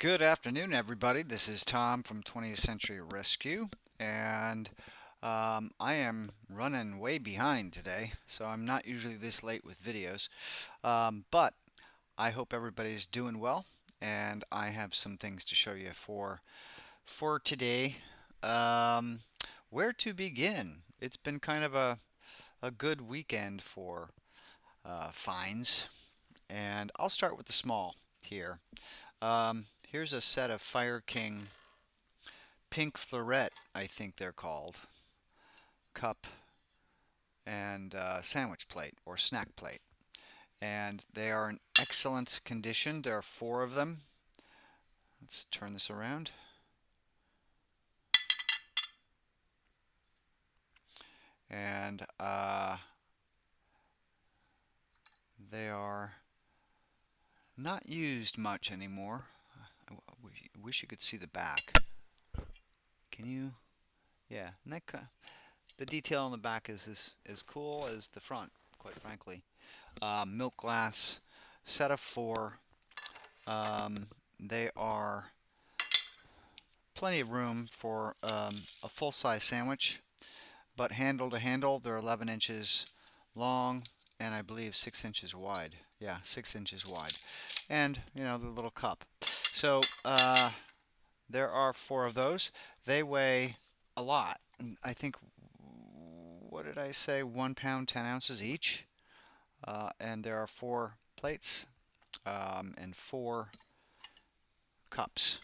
Good afternoon, everybody. This is Tom from 20th Century Rescue, and I am running way behind today, so I'm not usually this late with videos. But I hope everybody's doing well, and I have some things to show you for today. Um, where to begin? It's been kind of a good weekend for finds, and I'll start with the small here. Here's a set of Fire King Pink Fleurette, I think they're called, cup and sandwich plate or snack plate. And they are in excellent condition. There are four of them. Let's turn this around. And they are not used much anymore. I wish you could see the back. Can you? Yeah, the detail on the back is as cool as the front, quite frankly. Milk glass, set of four. They are plenty of room for a full-size sandwich, but handle to handle, they're 11 inches long and I believe 6 inches wide. Yeah, 6 inches wide. And, you know, the little cup. So, there are four of those. They weigh a lot. I think, what did I say? 1 pound, 10 ounces each. And there are four plates and four cups.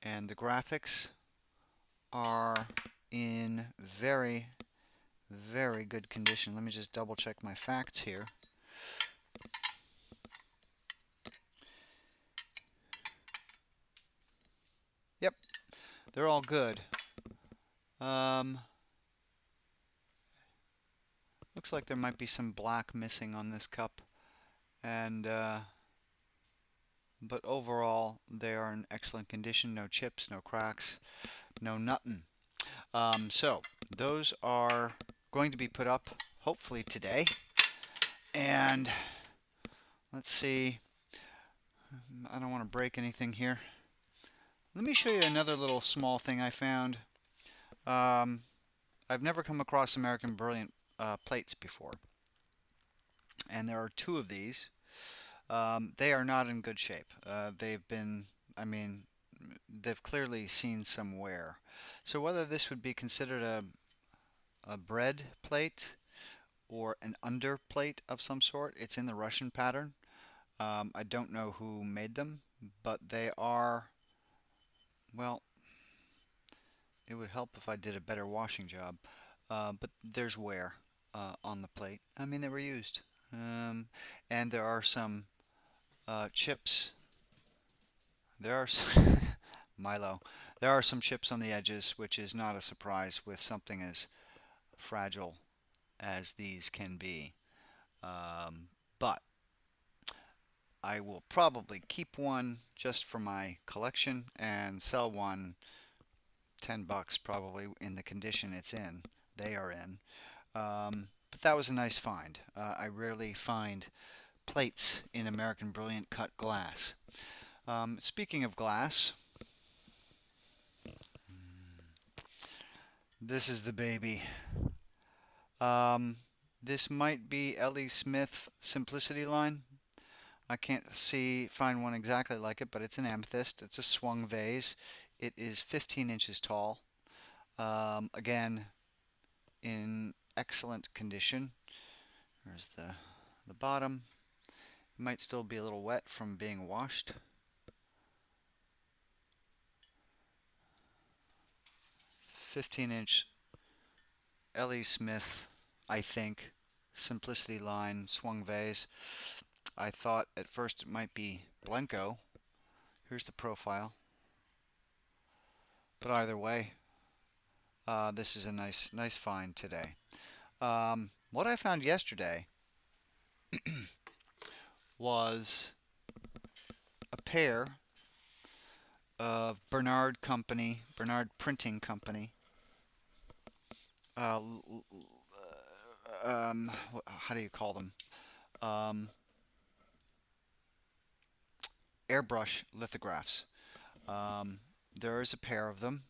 And the graphics are in very, very good condition. Let me just double check my facts here. Yep, they're all good. Um, Looks like there might be some black missing on this cup, and but overall they are in excellent condition. No chips, no cracks, no nothing. So those are going to be put up hopefully today. And let's see. I don't want to break anything here. Let me show you another little small thing I found. Um, I've never come across American Brilliant plates before, and there are two of these. They are not in good shape. I mean, they've clearly seen some wear. So whether this would be considered a bread plate or an under plate of some sort, it's in the Russian pattern. I don't know who made them, but they are, well, it would help if I did a better washing job. But there's wear on the plate. I mean, they were used. And there are some chips. There are some Milo. There are some chips on the edges, which is not a surprise with something as fragile as these can be. But I will probably keep one just for my collection and sell one $10 probably in the condition it's in. They are in. But that was a nice find. I rarely find plates in American Brilliant cut glass. Speaking of glass, this is the baby. This might be L.E. Smith Simplicity line. I can't find one exactly like it, but it's an amethyst. It's a swung vase. It is 15 inches tall. Again, in excellent condition. There's the bottom. It might still be a little wet from being washed. 15-inch L.E. Smith, I think, Simplicity line swung vase. I thought at first it might be Blenko. Here's the profile. But either way, this is a nice find today. What I found yesterday was a pair of Bernard Printing Company. Uh, how do you call them? Um, Airbrush lithographs. Um, there is a pair of them.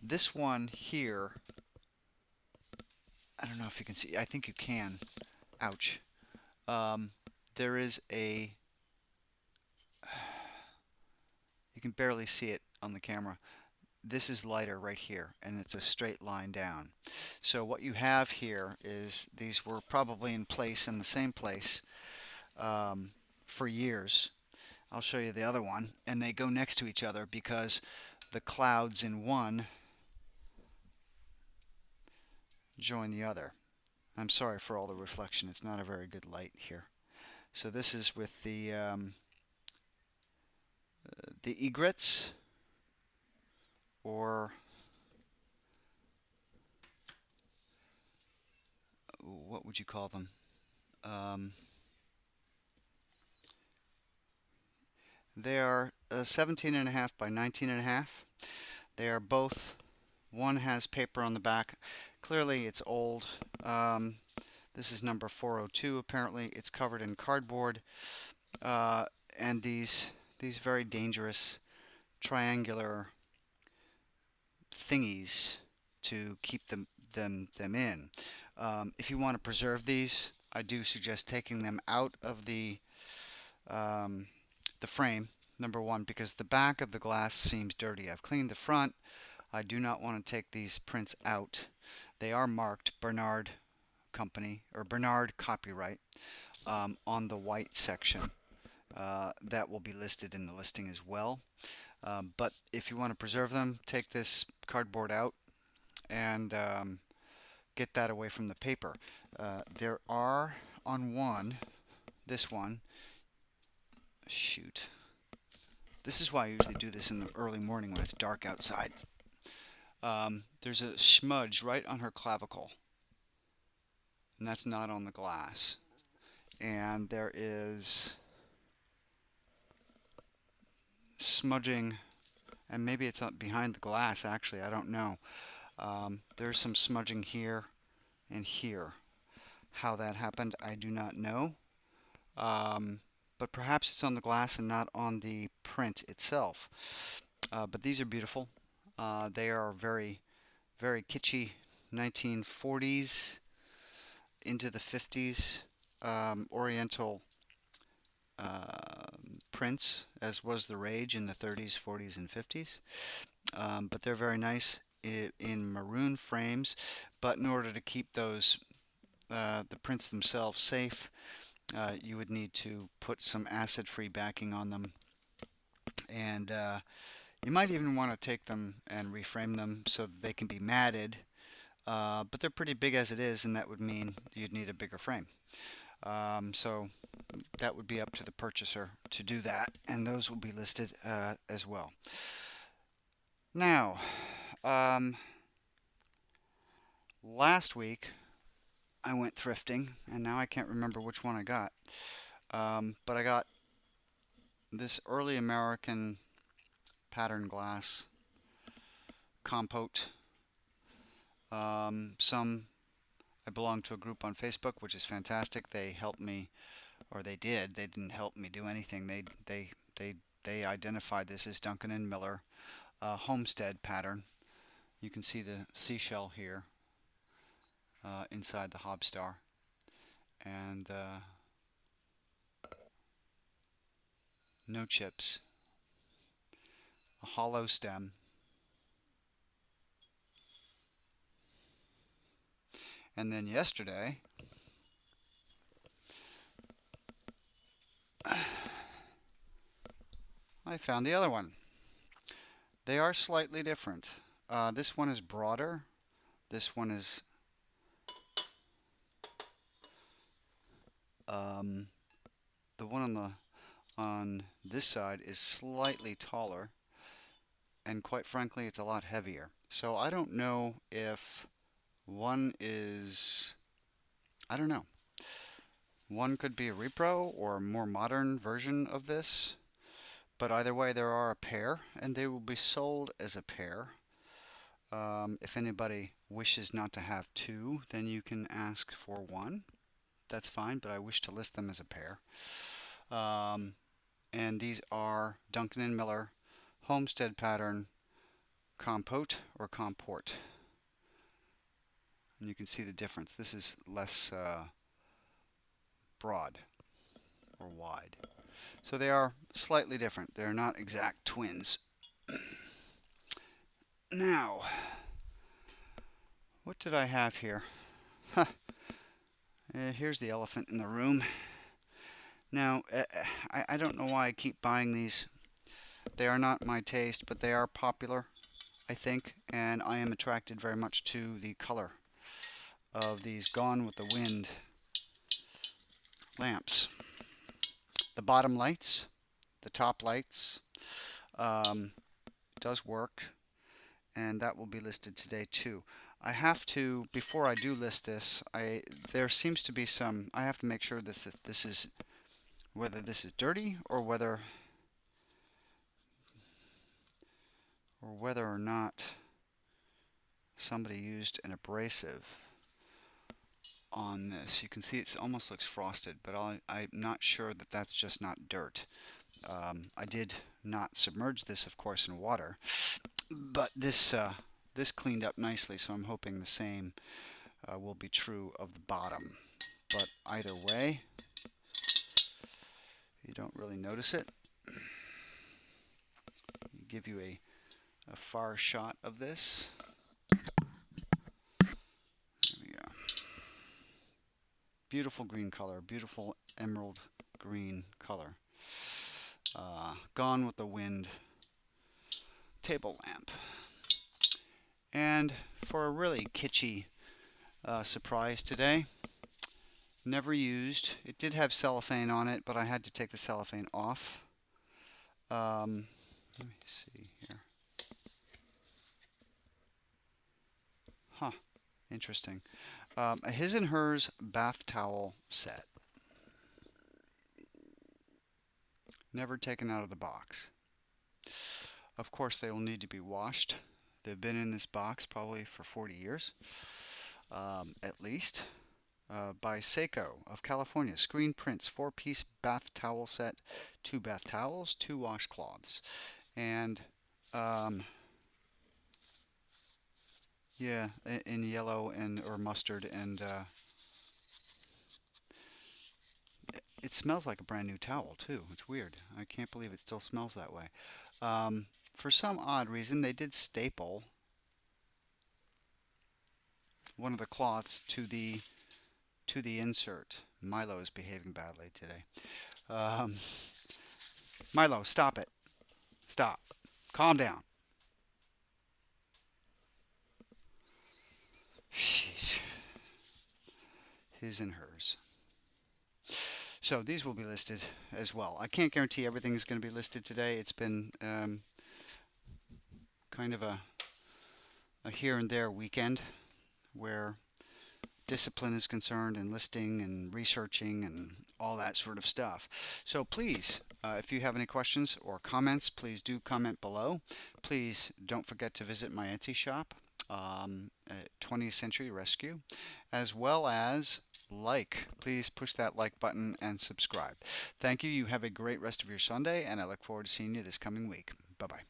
This one here, I don't know if you can see. I think you can. Ouch. Um, there is a, you can barely see it on the camera. This is lighter right here, and it's a straight line down. So what you have here is these were probably in place in the same place for years. I'll show you the other one, and they go next to each other because the clouds in one join the other. I'm sorry for all the reflection. It's not a very good light here. So this is with the egrets, or what would you call them? They are 17.5 by 19.5. They are both, one has paper on the back. Clearly it's old. This is number 402. Apparently it's covered in cardboard. And these very dangerous triangular thingies to keep them in. If you want to preserve these, I do suggest taking them out of the frame, number one, because the back of the glass seems dirty. I've cleaned the front. I do not want to take these prints out. They are marked Bernard Company or Bernard Copyright on the white section. That will be listed in the listing as well. But if you want to preserve them, take this cardboard out and get that away from the paper. There are on one, this one, shoot. This is why I usually do this in the early morning when it's dark outside. There's a smudge right on her clavicle, and that's not on the glass. And there is smudging, and maybe it's up behind the glass actually, I don't know. There's some smudging here and here. How that happened, I do not know. But perhaps it's on the glass and not on the print itself. But these are beautiful. They are very, very kitschy 1940s into the 50s Oriental prints, as was the rage in the 30s, 40s, and 50s. But they're very nice in maroon frames. But in order to keep those the prints themselves safe, you would need to put some acid-free backing on them, and you might even want to take them and reframe them so that they can be matted, but they're pretty big as it is, and that would mean you'd need a bigger frame. So that would be up to the purchaser to do that, and those will be listed as well. Now, last week I went thrifting, and now I can't remember which one I got. But I got this early American pattern glass compote. I belong to a group on Facebook, which is fantastic. They helped me, or they did. They didn't help me do anything. They identified this as Duncan and Miller homestead pattern. You can see the seashell here inside the Hobstar, and no chips, a hollow stem, and then yesterday I found the other one. They are slightly different. This one is broader. This one is the one on this side is slightly taller, and quite frankly, it's a lot heavier. So I don't know if one is, I don't know. One could be a repro or a more modern version of this, but either way, there are a pair, and they will be sold as a pair. If anybody wishes not to have two, then you can ask for one. That's fine, but I wish to list them as a pair. And these are Duncan and Miller homestead pattern compote or comport. And you can see the difference. This is less broad or wide. So they are slightly different. They're not exact twins. Now, what did I have here? Here's the elephant in the room. Now, I don't know why I keep buying these. They are not my taste, but they are popular, I think, and I am attracted very much to the color of these Gone with the Wind lamps. The bottom lights, the top lights, does work, and that will be listed today too. I have to, before I do list this, there seems to be some, I have to make sure this is whether this is dirty or whether or not somebody used an abrasive on this. You can see it almost looks frosted, but I'm not sure that that's just not dirt. I did not submerge this, of course, in water, but this cleaned up nicely, so I'm hoping the same will be true of the bottom. But either way, you don't really notice it. I'll give you a far shot of this. There we go. Beautiful green color, beautiful emerald green color. Gone with the Wind table lamp. And for a really kitschy surprise today, never used. It did have cellophane on it, but I had to take the cellophane off. Let me see here. Huh, interesting. A His and Hers bath towel set. Never taken out of the box. Of course, they will need to be washed. They've been in this box probably for 40 years, at least. By Seiko of California. Screen prints, 4-piece bath towel set, 2 bath towels, 2 washcloths. And yeah, in yellow and or mustard, and it smells like a brand new towel too. It's weird. I can't believe it still smells that way. For some odd reason, they did staple one of the cloths to the insert. Milo is behaving badly today. Milo, stop it. Stop. Calm down. Sheesh. His and Hers. So these will be listed as well. I can't guarantee everything is going to be listed today. It's been kind of a here and there weekend where discipline is concerned, and listing and researching and all that sort of stuff. So please, if you have any questions or comments, please do comment below. Please don't forget to visit my Etsy shop, 20th Century Rescue, as well as please push that like button and subscribe. Thank you. You have a great rest of your Sunday, and I look forward to seeing you this coming week. Bye-bye.